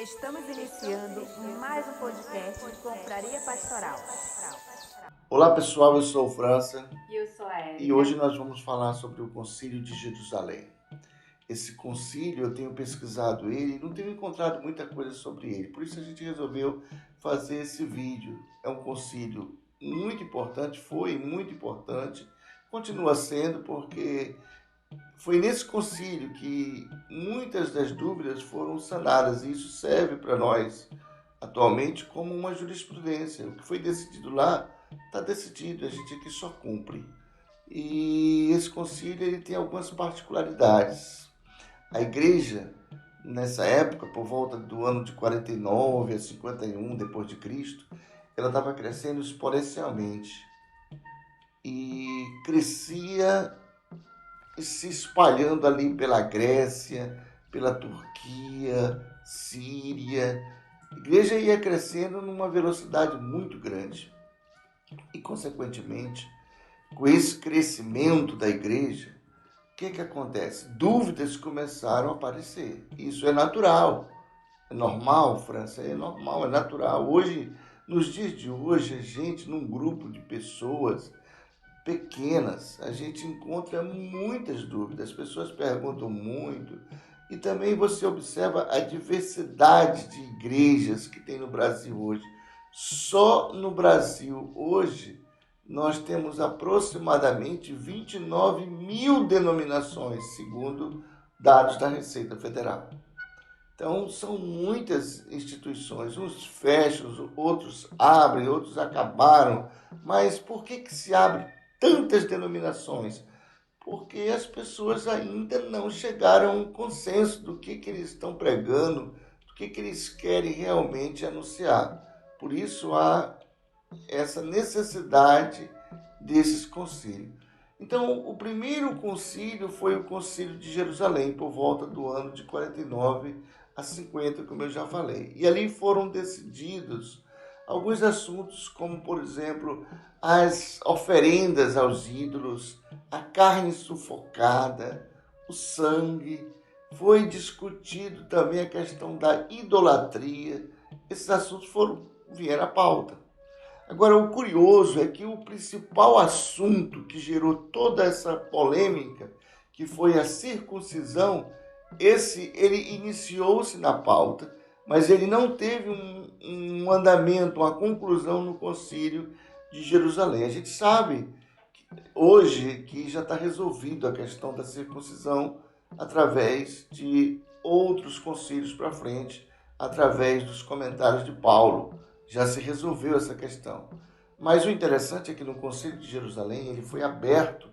Estamos iniciando mais um podcast de Confraria Pastoral. Olá pessoal, eu sou o França E eu sou a Érica. e hoje nós vamos falar sobre o Concílio de Jerusalém. Esse concílio eu tenho pesquisado ele e não tenho encontrado muita coisa sobre ele, por isso a gente resolveu fazer esse vídeo. É um concílio muito importante, foi muito importante, continua sendo, porque foi nesse concílio que muitas das dúvidas foram sanadas e isso serve para nós atualmente como uma jurisprudência. O que foi decidido lá está decidido, a gente aqui só cumpre. E esse concílio ele tem algumas particularidades. A igreja, nessa época, por volta do ano de 49 a 51 depois de Cristo, ela estava crescendo exponencialmente e crescia e se espalhando ali pela Grécia, pela Turquia, Síria. A igreja ia crescendo numa velocidade muito grande. E, consequentemente, com esse crescimento da igreja, o que acontece? Dúvidas começaram a aparecer. Isso é natural. É normal, França? É normal, é natural. Hoje, nos dias de hoje, a gente, num grupo de pessoas pequenas, a gente encontra muitas dúvidas. As pessoas perguntam muito. E também você observa a diversidade de igrejas que tem no Brasil hoje. Só no Brasil, hoje, nós temos aproximadamente 29 mil denominações, segundo dados da Receita Federal. Então, são muitas instituições, uns fecham, outros abrem, outros acabaram. Mas por que se abre tantas denominações? Porque as pessoas ainda não chegaram a um consenso do que eles estão pregando, do que eles querem realmente anunciar. Por isso há essa necessidade desses concílios. Então, o primeiro concílio foi o Concílio de Jerusalém, por volta do ano de 49 a 50, como eu já falei. E ali foram decididos alguns assuntos, como, por exemplo, as oferendas aos ídolos, a carne sufocada, o sangue. Foi discutido também a questão da idolatria. Esses assuntos vieram à pauta. Agora, o curioso é que o principal assunto que gerou toda essa polêmica, que foi a circuncisão, ele iniciou-se na pauta, mas ele não teve um andamento, uma conclusão no Concílio de Jerusalém. A gente sabe hoje que já está resolvido a questão da circuncisão através de outros concílios para frente, através dos comentários de Paulo. Já se resolveu essa questão. Mas o interessante é que no Concílio de Jerusalém ele foi aberto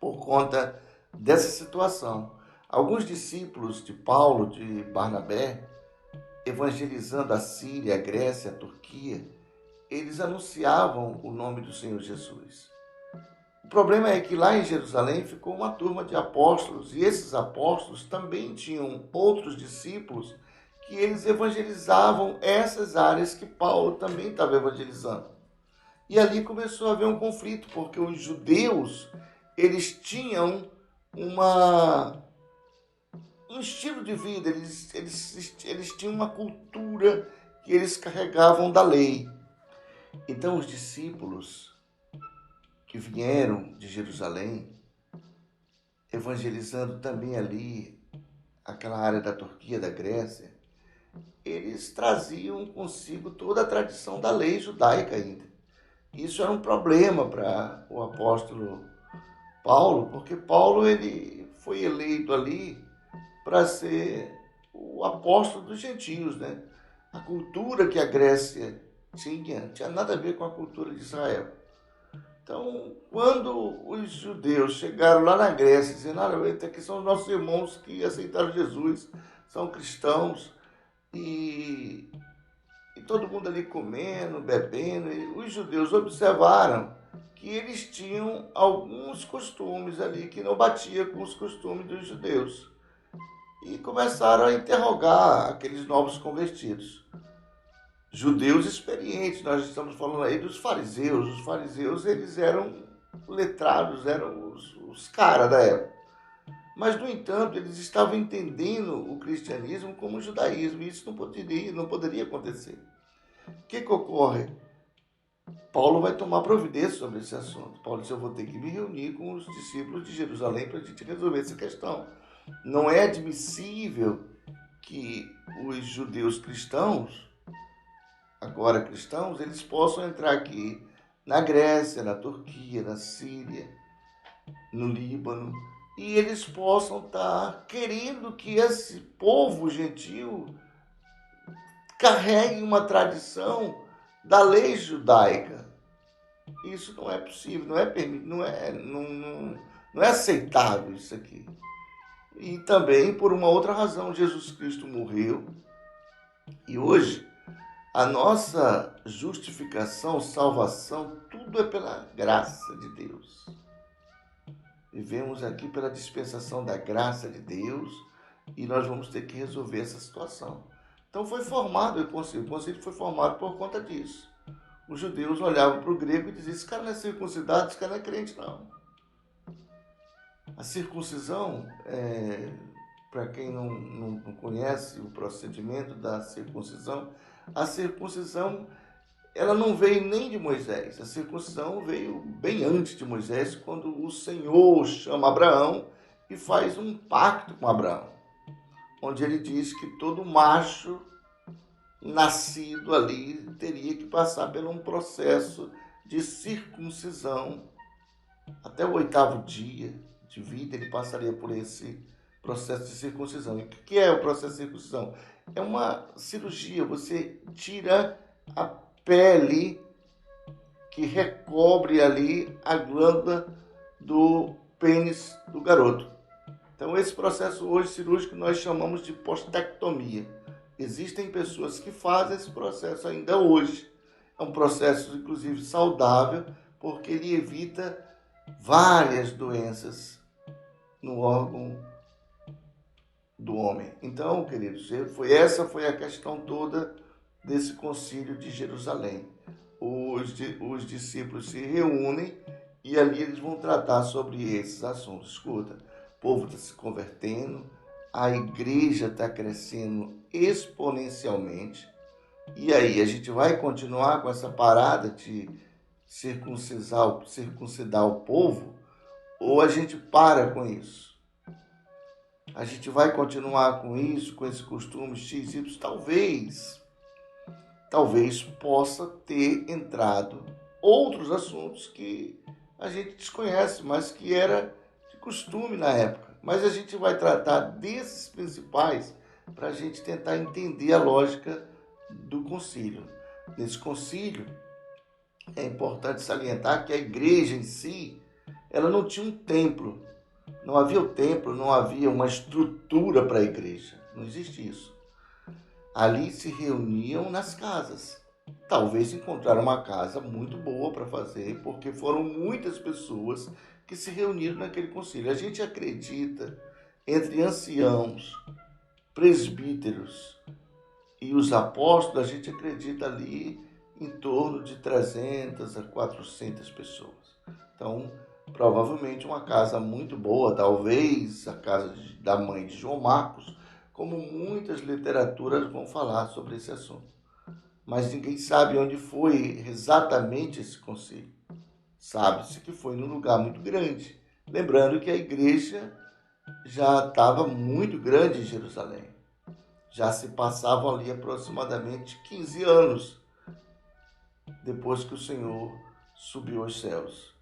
por conta dessa situação. Alguns discípulos de Paulo, de Barnabé, evangelizando a Síria, a Grécia, a Turquia, eles anunciavam o nome do Senhor Jesus. O problema é que lá em Jerusalém ficou uma turma de apóstolos, e esses apóstolos também tinham outros discípulos que eles evangelizavam essas áreas que Paulo também estava evangelizando. E ali começou a haver um conflito, porque os judeus, eles tinham um estilo de vida, eles tinham uma cultura que eles carregavam da lei. Então os discípulos que vieram de Jerusalém, evangelizando também ali aquela área da Turquia, da Grécia, eles traziam consigo toda a tradição da lei judaica ainda. Isso era um problema para o apóstolo Paulo, porque Paulo ele foi eleito ali para ser o apóstolo dos gentios, né? A cultura que a Grécia tinha nada a ver com a cultura de Israel. Então, quando os judeus chegaram lá na Grécia, dizendo, olha, aqui são os nossos irmãos que aceitaram Jesus, são cristãos, e todo mundo ali comendo, bebendo, e os judeus observaram que eles tinham alguns costumes ali que não batia com os costumes dos judeus. E começaram a interrogar aqueles novos convertidos. Judeus experientes, nós estamos falando aí dos fariseus. Os fariseus, eles eram letrados, eram os caras da época. Mas, no entanto, eles estavam entendendo o cristianismo como o judaísmo, e isso não poderia acontecer. O que ocorre? Paulo vai tomar providência sobre esse assunto. Paulo disse: eu vou ter que me reunir com os discípulos de Jerusalém para a gente resolver essa questão. Não é admissível que os judeus cristãos, agora cristãos, eles possam entrar aqui na Grécia, na Turquia, na Síria, no Líbano, e eles possam estar querendo que esse povo gentil carregue uma tradição da lei judaica. Isso não é possível, não é permitido, não é aceitável isso aqui. E também por uma outra razão, Jesus Cristo morreu e hoje a nossa justificação, salvação, tudo é pela graça de Deus. Vivemos aqui pela dispensação da graça de Deus e nós vamos ter que resolver essa situação. Então foi formado o concílio foi formado por conta disso. Os judeus olhavam para o grego e diziam: esse cara não é circuncidado, esse cara não é crente, não. A circuncisão, para quem não conhece o procedimento da circuncisão, a circuncisão ela não veio nem de Moisés. A circuncisão veio bem antes de Moisés, quando o Senhor chama Abraão e faz um pacto com Abraão, onde ele diz que todo macho nascido ali teria que passar por um processo de circuncisão até o 8º dia de vida. Ele passaria por esse processo de circuncisão. E o que é o processo de circuncisão? É uma cirurgia, você tira a pele que recobre ali a glândula do pênis do garoto. Então esse processo hoje cirúrgico nós chamamos de postectomia. Existem pessoas que fazem esse processo ainda hoje. É um processo, inclusive, saudável, porque ele evita várias doenças no órgão do homem. Então, queridos, essa foi a questão toda desse concílio de Jerusalém. Os discípulos se reúnem e ali eles vão tratar sobre esses assuntos. Escuta, o povo está se convertendo, a igreja está crescendo exponencialmente. E aí, a gente vai continuar com essa parada de circuncidar o povo, ou a gente para com isso? A gente vai continuar com isso, com esse costume XY? Talvez possa ter entrado outros assuntos que a gente desconhece, mas que era de costume na época. Mas a gente vai tratar desses principais para a gente tentar entender a lógica do concílio. Nesse concílio, é importante salientar que a igreja em si, ela não tinha um templo. Não havia o templo, não havia uma estrutura para a igreja. Não existe isso. Ali se reuniam nas casas. Talvez encontraram uma casa muito boa para fazer, porque foram muitas pessoas que se reuniram naquele concílio. A gente acredita, entre anciãos, presbíteros e os apóstolos, a gente acredita ali em torno de 300 a 400 pessoas. Então, provavelmente uma casa muito boa, talvez a casa da mãe de João Marcos, como muitas literaturas vão falar sobre esse assunto. Mas ninguém sabe onde foi exatamente esse concílio. Sabe-se que foi num lugar muito grande. Lembrando que a igreja já estava muito grande em Jerusalém. Já se passavam ali aproximadamente 15 anos depois que o Senhor subiu aos céus.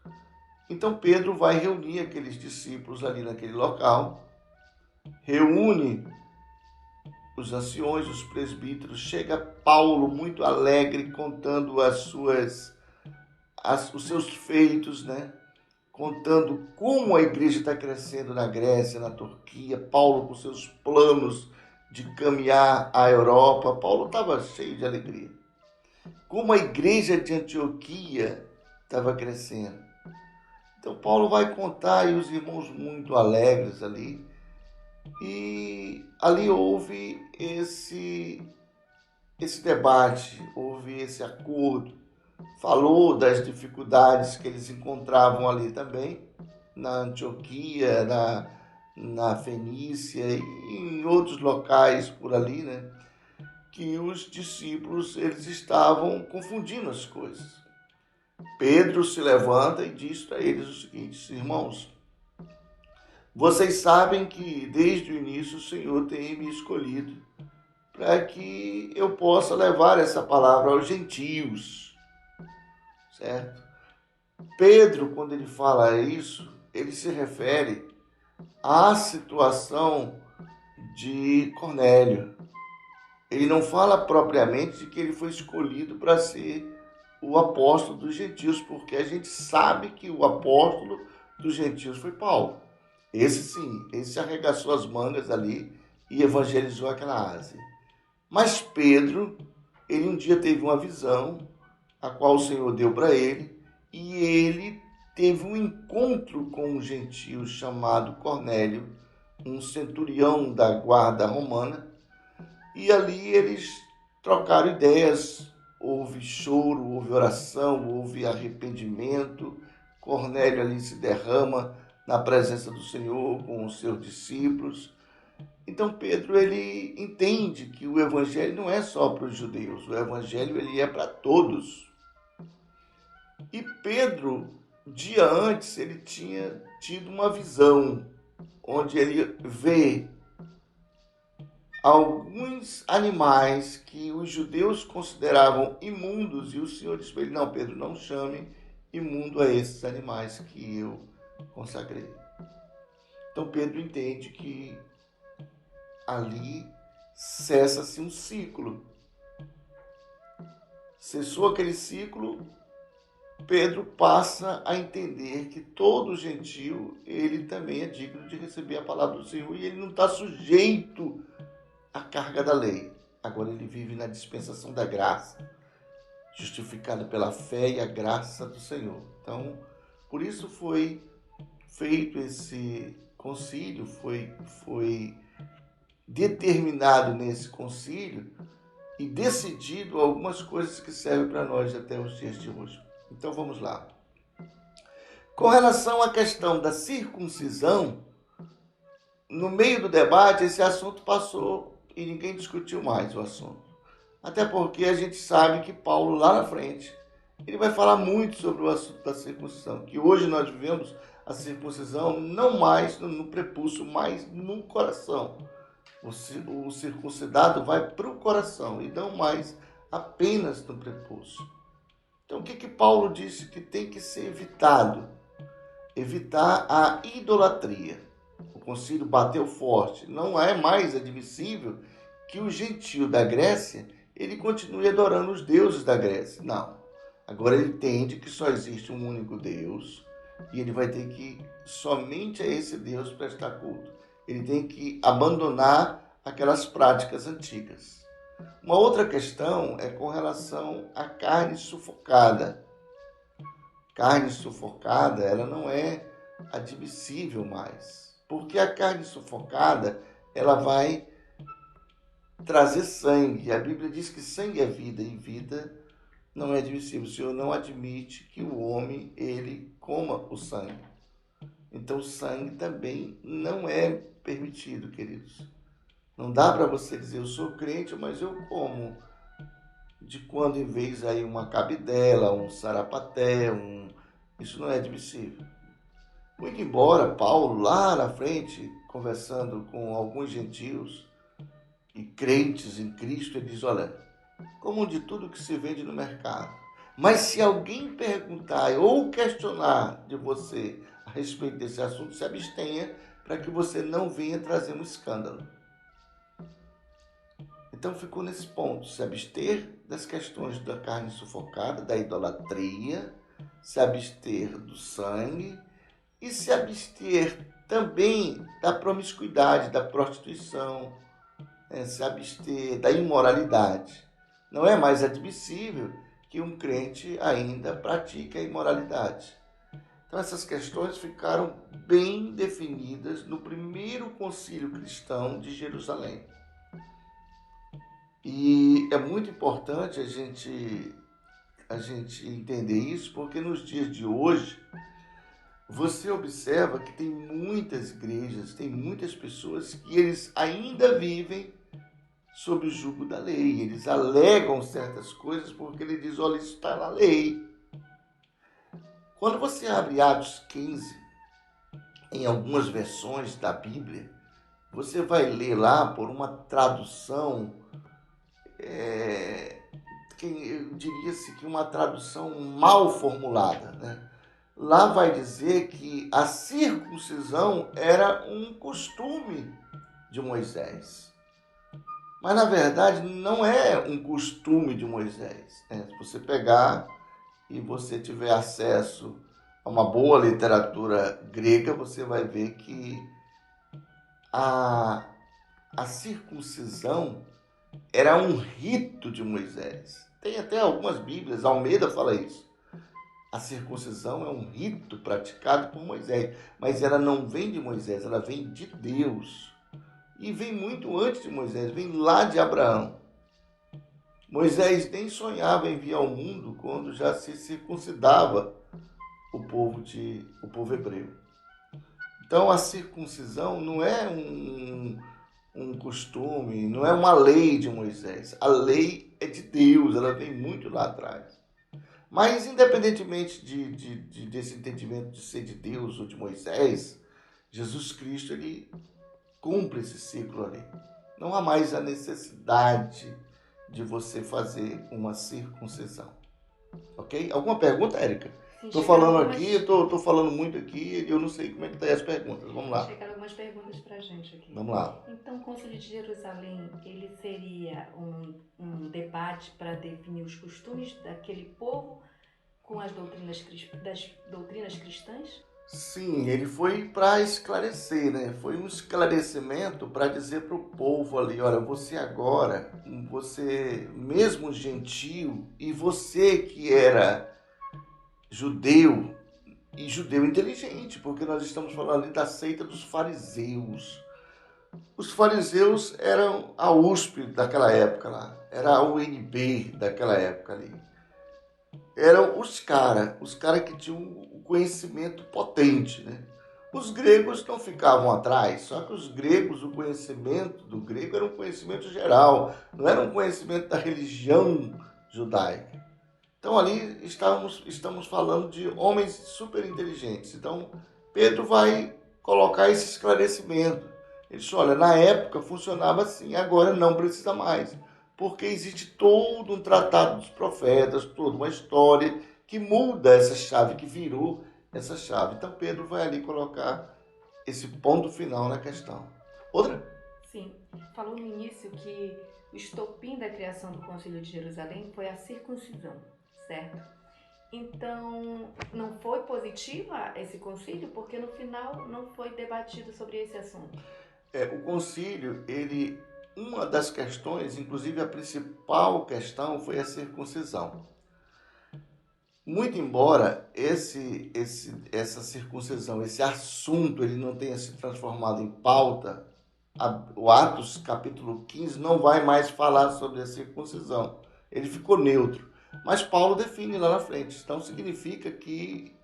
Então Pedro vai reunir aqueles discípulos ali naquele local, reúne os anciões, os presbíteros. Chega Paulo muito alegre, contando os seus feitos, né? Contando como a igreja está crescendo na Grécia, na Turquia. Paulo com seus planos de caminhar à Europa. Paulo estava cheio de alegria. Como a igreja de Antioquia estava crescendo. Então Paulo vai contar e os irmãos muito alegres ali. E ali houve esse debate, houve esse acordo. Falou das dificuldades que eles encontravam ali também, na Antioquia, na Fenícia e em outros locais por ali, né? Que os discípulos eles estavam confundindo as coisas. Pedro se levanta e diz para eles o seguinte: irmãos, vocês sabem que desde o início o Senhor tem me escolhido para que eu possa levar essa palavra aos gentios, certo? Pedro, quando ele fala isso, ele se refere à situação de Cornélio. Ele não fala propriamente de que ele foi escolhido para ser o apóstolo dos gentios, porque a gente sabe que o apóstolo dos gentios foi Paulo. Esse sim, esse arregaçou as mangas ali e evangelizou aquela Ásia. Mas Pedro, ele um dia teve uma visão, a qual o Senhor deu para ele, e ele teve um encontro com um gentio chamado Cornélio, um centurião da guarda romana, e ali eles trocaram ideias, houve choro, houve oração, houve arrependimento. Cornélio ali se derrama na presença do Senhor com os seus discípulos. Então Pedro ele entende que o evangelho não é só para os judeus, o evangelho ele é para todos. E Pedro, dia antes, ele tinha tido uma visão onde ele vê alguns animais que os judeus consideravam imundos, e o Senhor disse para ele: não, Pedro, não chame imundo a esses animais que eu consagrei. Então Pedro entende que ali cessa-se um ciclo. Cessou aquele ciclo, Pedro passa a entender que todo gentio, ele também é digno de receber a palavra do Senhor, e ele não está sujeito à carga da lei. Agora ele vive na dispensação da graça, justificado pela fé e a graça do Senhor. Então, por isso foi feito esse concílio, foi determinado nesse concílio e decidido algumas coisas que servem para nós até os dias de hoje. Então vamos lá. Com relação à questão da circuncisão, no meio do debate esse assunto passou e ninguém discutiu mais o assunto. Até porque a gente sabe que Paulo lá na frente, ele vai falar muito sobre o assunto da circuncisão, que hoje nós vivemos a circuncisão não mais no prepúcio, mas no coração. O circuncidado vai para o coração e não mais apenas no prepúcio. Então o que Paulo disse que tem que ser evitado? Evitar a idolatria. O concílio bateu forte. Não é mais admissível que o gentio da Grécia ele continue adorando os deuses da Grécia. Não. Agora ele entende que só existe um único Deus e ele vai ter que somente a esse Deus prestar culto. Ele tem que abandonar aquelas práticas antigas. Uma outra questão é com relação à carne sufocada. Carne sufocada, ela não é admissível mais, porque a carne sufocada, ela vai trazer sangue. A Bíblia diz que sangue é vida e vida não é admissível. O Senhor não admite que o homem ele coma o sangue. Então o sangue também não é permitido, queridos. Não dá para você dizer: eu sou crente, mas eu como de quando em vez aí uma cabidela, um sarapaté, isso não é admissível. Muito embora Paulo, lá na frente, conversando com alguns gentios e crentes em Cristo, ele diz: olha, comam de tudo que se vende no mercado. Mas se alguém perguntar ou questionar de você a respeito desse assunto, se abstenha para que você não venha trazer um escândalo. Então ficou nesse ponto: se abster das questões da carne sufocada, da idolatria, se abster do sangue e se abster também da promiscuidade, da prostituição, se abster da imoralidade. Não é mais admissível que um crente ainda pratique a imoralidade. Então essas questões ficaram bem definidas no primeiro concílio cristão de Jerusalém. E é muito importante a gente entender isso, porque nos dias de hoje você observa que tem muitas igrejas, tem muitas pessoas que eles ainda vivem sob o jugo da lei. Eles alegam certas coisas porque ele diz, olha, isso está na lei. Quando você abre Atos 15, em algumas versões da Bíblia, você vai ler lá por uma tradução, eu diria-se que uma tradução mal formulada, né? Lá vai dizer que a circuncisão era um costume de Moisés. Mas na verdade não é um costume de Moisés, né? Se você pegar e você tiver acesso a uma boa literatura grega, você vai ver que a, a circuncisão era um rito de Moisés. Tem até algumas Bíblias, Almeida fala isso. A circuncisão é um rito praticado por Moisés, mas ela não vem de Moisés, ela vem de Deus. E vem muito antes de Moisés, vem lá de Abraão. Moisés nem sonhava em vir ao mundo quando já se circuncidava o povo hebreu. Então a circuncisão não é um costume, não é uma lei de Moisés. A lei é de Deus, ela vem muito lá atrás. Mas independentemente desse entendimento de ser de Deus ou de Moisés, Jesus Cristo ele cumpre esse ciclo ali. Não há mais a necessidade de você fazer uma circuncisão. Ok? Alguma pergunta, Érica? Estou falando aqui, estou falando muito aqui, eu não sei como é que estão as perguntas. Vamos lá. Chegaram algumas perguntas para a gente aqui. Vamos lá. Então, o Concílio de Jerusalém, ele seria um debate para definir os costumes daquele povo com as das doutrinas cristãs? Sim, ele foi para esclarecer, né? Foi um esclarecimento para dizer para o povo ali, olha, você agora, você mesmo gentil e você que era judeu e judeu inteligente, porque nós estamos falando ali da seita dos fariseus. Os fariseus eram a USP daquela época lá, era a UNB daquela época ali. Eram os cara que tinham um conhecimento potente, né? Os gregos não ficavam atrás, só que os gregos, o conhecimento do grego era um conhecimento geral, não era um conhecimento da religião judaica. Então ali estamos falando de homens super inteligentes. Então Pedro vai colocar esse esclarecimento. Ele diz, olha, na época funcionava assim, agora não precisa mais. Porque existe todo um tratado dos profetas, toda uma história que muda essa chave, que virou essa chave. Então Pedro vai ali colocar esse ponto final na questão. Outra? Sim. Falou no início que o estopim da criação do Concílio de Jerusalém foi a circuncisão, certo? Então, não foi positiva esse concílio porque no final não foi debatido sobre esse assunto. O concílio, uma das questões, inclusive a principal questão, foi a circuncisão. Muito embora essa circuncisão, esse assunto, ele não tenha se transformado em pauta, o Atos capítulo 15 não vai mais falar sobre a circuncisão. Ele ficou neutro. Mas Paulo define lá na frente. Então significa que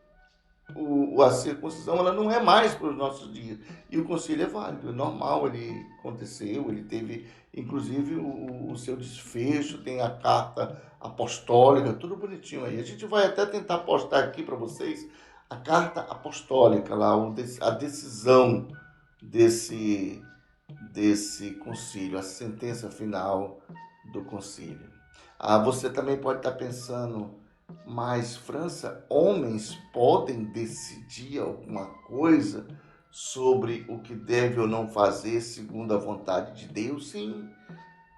a circuncisão ela não é mais para os nossos dias. E o concílio é válido, é normal, ele aconteceu, ele teve inclusive o seu desfecho, tem a carta apostólica, tudo bonitinho aí. A gente vai até tentar postar aqui para vocês a carta apostólica, lá, a decisão desse concílio, a sentença final do concílio. Você também pode estar pensando, mas França, homens podem decidir alguma coisa sobre o que deve ou não fazer segundo a vontade de Deus? Sim.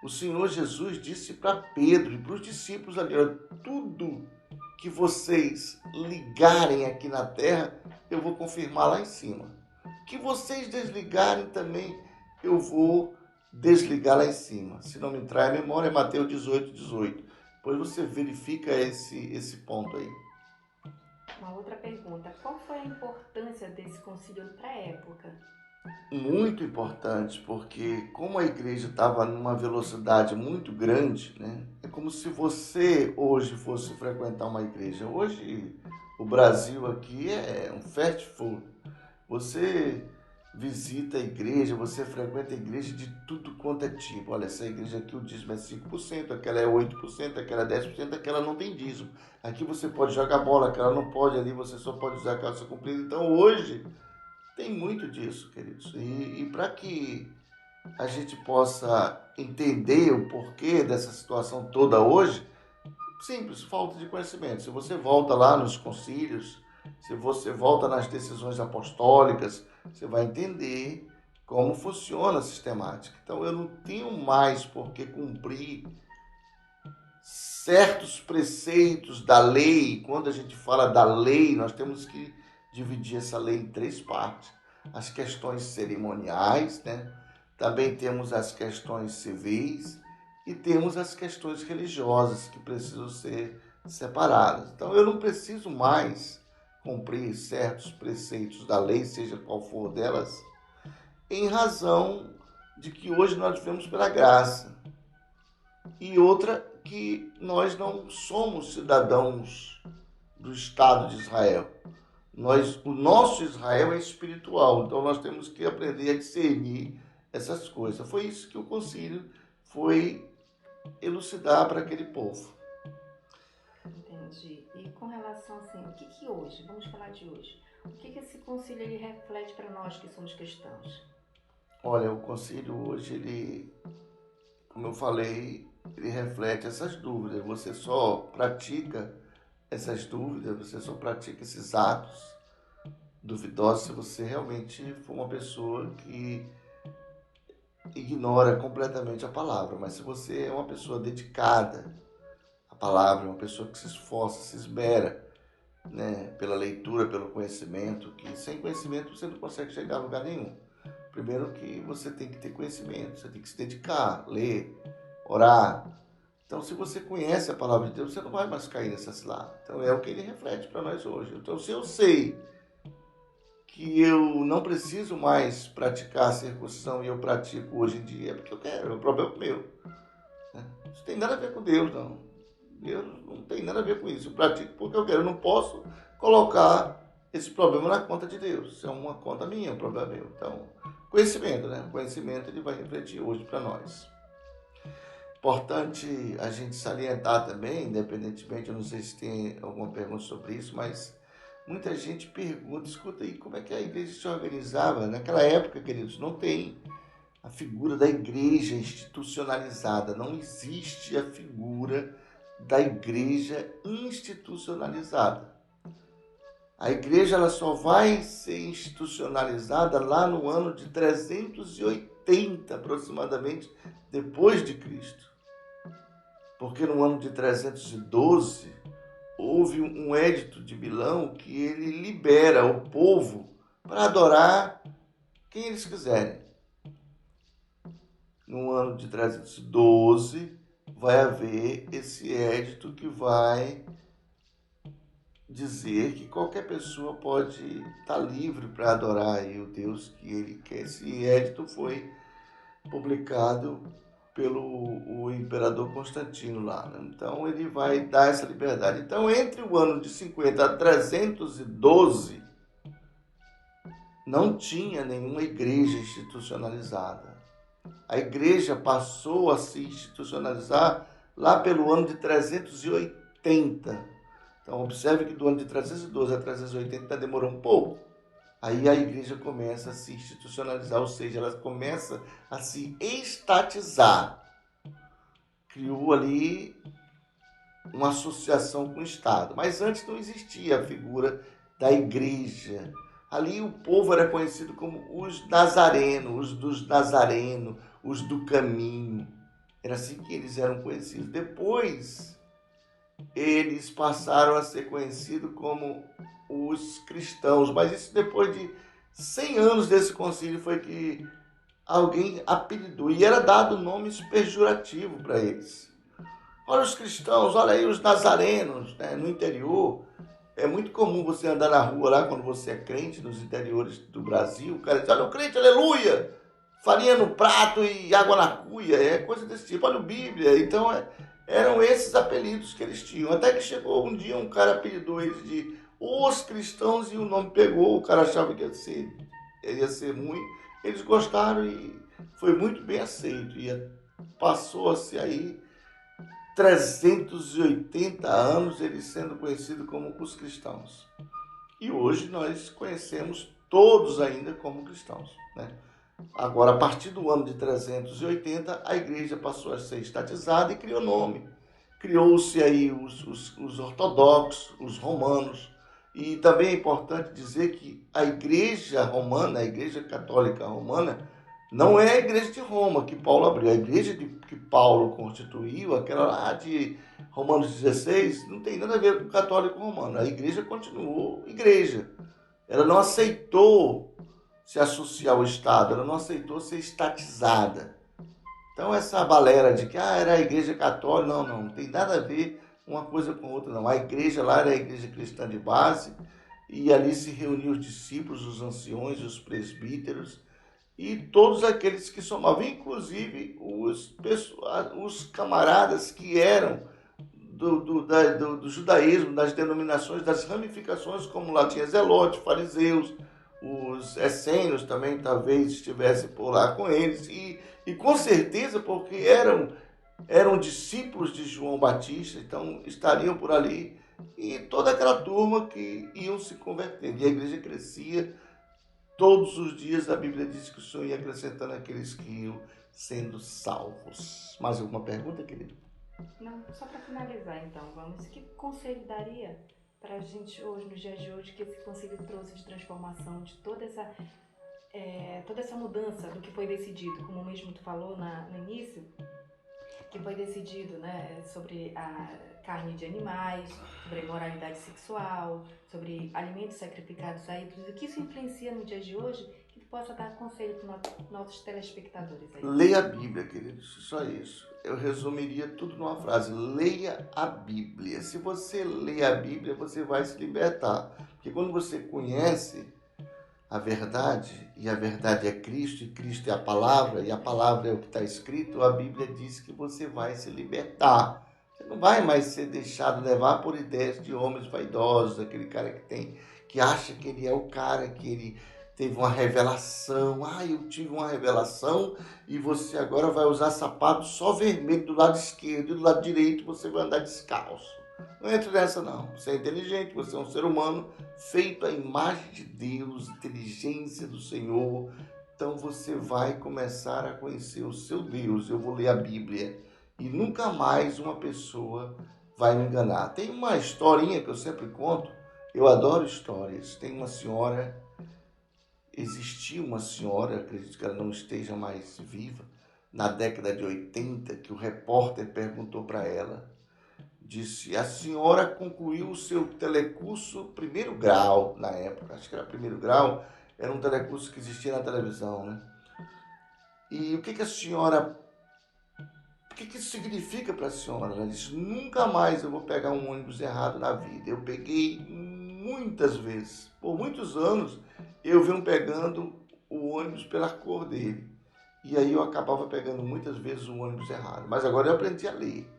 O Senhor Jesus disse para Pedro e para os discípulos ali, olha, tudo que vocês ligarem aqui na terra, eu vou confirmar lá em cima. Que vocês desligarem também, eu vou desligar lá em cima. Se não me entrar em memória, é Mateus 18. Depois você verifica esse ponto aí. Uma outra pergunta, qual foi a importância desse concílio para a época? Muito importante, porque como a igreja estava numa velocidade muito grande, né? É como se você hoje fosse frequentar uma igreja. Hoje O Brasil aqui é um fast food. Você visita a igreja, você frequenta a igreja de tudo quanto é tipo. Olha, essa igreja aqui o dízimo é 5%, aquela é 8%, aquela é 10%, aquela não tem dízimo. Aqui você pode jogar bola, aquela não pode, ali você só pode usar calça comprida. Então hoje tem muito disso, queridos. E para que a gente possa entender o porquê dessa situação toda hoje, simples, falta de conhecimento. Se você volta lá nos concílios, se você volta nas decisões apostólicas, você vai entender como funciona a sistemática. Então eu não tenho mais por que cumprir certos preceitos da lei. Quando a gente fala da lei, nós temos que dividir essa lei em 3 partes. As questões cerimoniais, né? Também temos as questões civis e temos as questões religiosas que precisam ser separadas. Então eu não preciso mais cumprir certos preceitos da lei, seja qual for delas, em razão de que hoje nós vivemos pela graça. E outra, que nós não somos cidadãos do Estado de Israel. O nosso Israel é espiritual, então nós temos que aprender a discernir essas coisas. Foi isso que o concílio foi elucidar para aquele povo. Entendi. E com relação assim, o que hoje, vamos falar de hoje, o que esse concílio ele reflete para nós que somos cristãos? Olha, o concílio hoje, ele, como eu falei, ele reflete essas dúvidas. Você só pratica essas dúvidas, você só pratica esses atos duvidosos se você realmente for uma pessoa que ignora completamente a palavra. Mas se você é uma pessoa dedicada à palavra, uma pessoa que se esforça, se esmera, né, pela leitura, pelo conhecimento, que sem conhecimento você não consegue chegar a lugar nenhum. Primeiro que você tem que ter conhecimento, você tem que se dedicar, ler, orar. Então, se você conhece a palavra de Deus, você não vai mais cair nessa cilada. Então, é o que ele reflete para nós hoje. Então, se eu sei que eu não preciso mais praticar a circuncisão e eu pratico hoje em dia, é porque eu quero, é um problema meu. Isso tem nada a ver com Deus, não. Deus não tem nada a ver com isso. Eu pratico porque eu quero. Eu não posso colocar esse problema na conta de Deus. Isso é uma conta minha, é um problema meu. Então, conhecimento, né? O conhecimento ele vai refletir hoje para nós. Importante a gente salientar também, independentemente, eu não sei se tem alguma pergunta sobre isso, mas muita gente pergunta, escuta aí, como é que a igreja se organizava? Naquela época, queridos, não tem a figura da igreja institucionalizada, não existe a figura da igreja institucionalizada. A igreja ela só vai ser institucionalizada lá no ano de 380 aproximadamente depois de Cristo. Porque no ano de 312 houve um edito de Milão que ele libera o povo para adorar quem eles quiserem. No ano de 312 vai haver esse edito que vai dizer que qualquer pessoa pode estar livre para adorar aí o Deus que ele quer. Esse edito foi publicado pelo imperador Constantino lá, né? Então ele vai dar essa liberdade. Então entre o ano de 50 a 312 não tinha nenhuma igreja institucionalizada. A igreja passou a se institucionalizar lá pelo ano de 380. Então, observe que do ano de 312 a 380 demorou um pouco. Aí a igreja começa a se institucionalizar, ou seja, ela começa a se estatizar. Criou ali uma associação com o Estado. Mas antes não existia a figura da igreja. Ali o povo era conhecido como os nazarenos, os dos nazarenos, os do caminho. Era assim que eles eram conhecidos. Depois eles passaram a ser conhecidos como os cristãos, mas isso depois de 100 anos desse concílio foi que alguém apelidou, e era dado nomes pejorativos para eles. Olha os cristãos, olha aí os nazarenos, né? No interior. É muito comum você andar na rua lá, quando você é crente, nos interiores do Brasil, o cara diz, olha o crente, aleluia, farinha no prato e água na cuia, é coisa desse tipo, olha a Bíblia. Então eram esses apelidos que eles tinham, até que chegou um dia um cara apelidou eles de os cristãos, e o nome pegou, o cara achava que ia ser ruim, eles gostaram e foi muito bem aceito. E passou-se aí 380 anos ele sendo conhecido como os cristãos. E hoje nós conhecemos todos ainda como cristãos, né? Agora, a partir do ano de 380, a igreja passou a ser estatizada e criou nome. Criou-se aí os ortodoxos, os romanos. E também é importante dizer que a igreja romana, a igreja católica romana, não é a igreja de Roma que Paulo abriu. A igreja que Paulo constituiu, aquela lá de Romanos 16, não tem nada a ver com o católico romano. A igreja continuou igreja. Ela não aceitou se associar ao Estado, ela não aceitou ser estatizada. Então essa balera de que era a igreja católica, não tem nada a ver uma coisa com outra, não. A igreja lá era a igreja cristã de base, e ali se reuniam os discípulos, os anciões, os presbíteros, e todos aqueles que somavam, inclusive os camaradas que eram do judaísmo, das denominações, das ramificações, como lá tinha Zelotes, fariseus, os essênios também talvez estivessem por lá com eles, e com certeza porque eram discípulos de João Batista, então estariam por ali, e toda aquela turma que iam se convertendo, e a igreja crescia. Todos os dias a Bíblia diz que o Senhor ia acrescentando aqueles que iam sendo salvos. Mais alguma pergunta, querido? Não, só para finalizar então, vamos. Que conselho daria para a gente hoje, nos dias de hoje, que esse conselho trouxe de transformação, de toda essa mudança do que foi decidido, como mesmo tu falou no início, que foi decidido, né, sobre a carne de animais, sobre a imoralidade sexual, sobre alimentos sacrificados a ídolos, o que isso influencia no dia de hoje, que tu possa dar conselho para os nossos telespectadores aí. Leia a Bíblia, queridos, só isso. Eu resumiria tudo numa frase: leia a Bíblia. Se você lê a Bíblia, você vai se libertar. Porque quando você conhece a verdade, e a verdade é Cristo, e Cristo é a palavra, e a palavra é o que está escrito, a Bíblia diz que você vai se libertar. Você não vai mais ser deixado levar por ideias de homens vaidosos, aquele cara que acha que ele é o cara, que ele teve uma revelação. Eu tive uma revelação, e você agora vai usar sapato só vermelho do lado esquerdo, e do lado direito você vai andar descalço. Não entre nessa, não. Você é inteligente, você é um ser humano feito à imagem de Deus, inteligência do Senhor. Então você vai começar a conhecer o seu Deus. Eu vou ler a Bíblia e nunca mais uma pessoa vai me enganar. Tem uma historinha que eu sempre conto. Eu adoro histórias. Existia uma senhora, acredito que ela não esteja mais viva, na década de 80, que o repórter perguntou para ela. Disse: a senhora concluiu o seu telecurso primeiro grau na época, acho que era primeiro grau, era um telecurso que existia na televisão, né? E o que a senhora, o que isso significa para a senhora? Ela disse: nunca mais eu vou pegar um ônibus errado na vida. Eu peguei muitas vezes, por muitos anos, eu venho pegando o ônibus pela cor dele. E aí eu acabava pegando muitas vezes o ônibus errado. Mas agora eu aprendi a ler.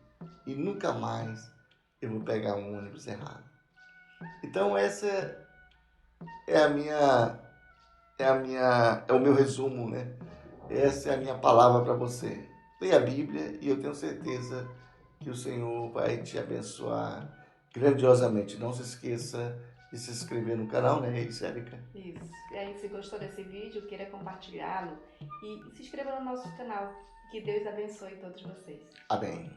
E nunca mais eu vou pegar um ônibus errado. Então essa é o meu resumo, né? Essa é a minha palavra para você. Leia a Bíblia e eu tenho certeza que o Senhor vai te abençoar grandiosamente. Não se esqueça de se inscrever no canal, né, Érica? Isso. E aí, se gostou desse vídeo, queira compartilhá-lo e se inscreva no nosso canal. Que Deus abençoe todos vocês. Amém.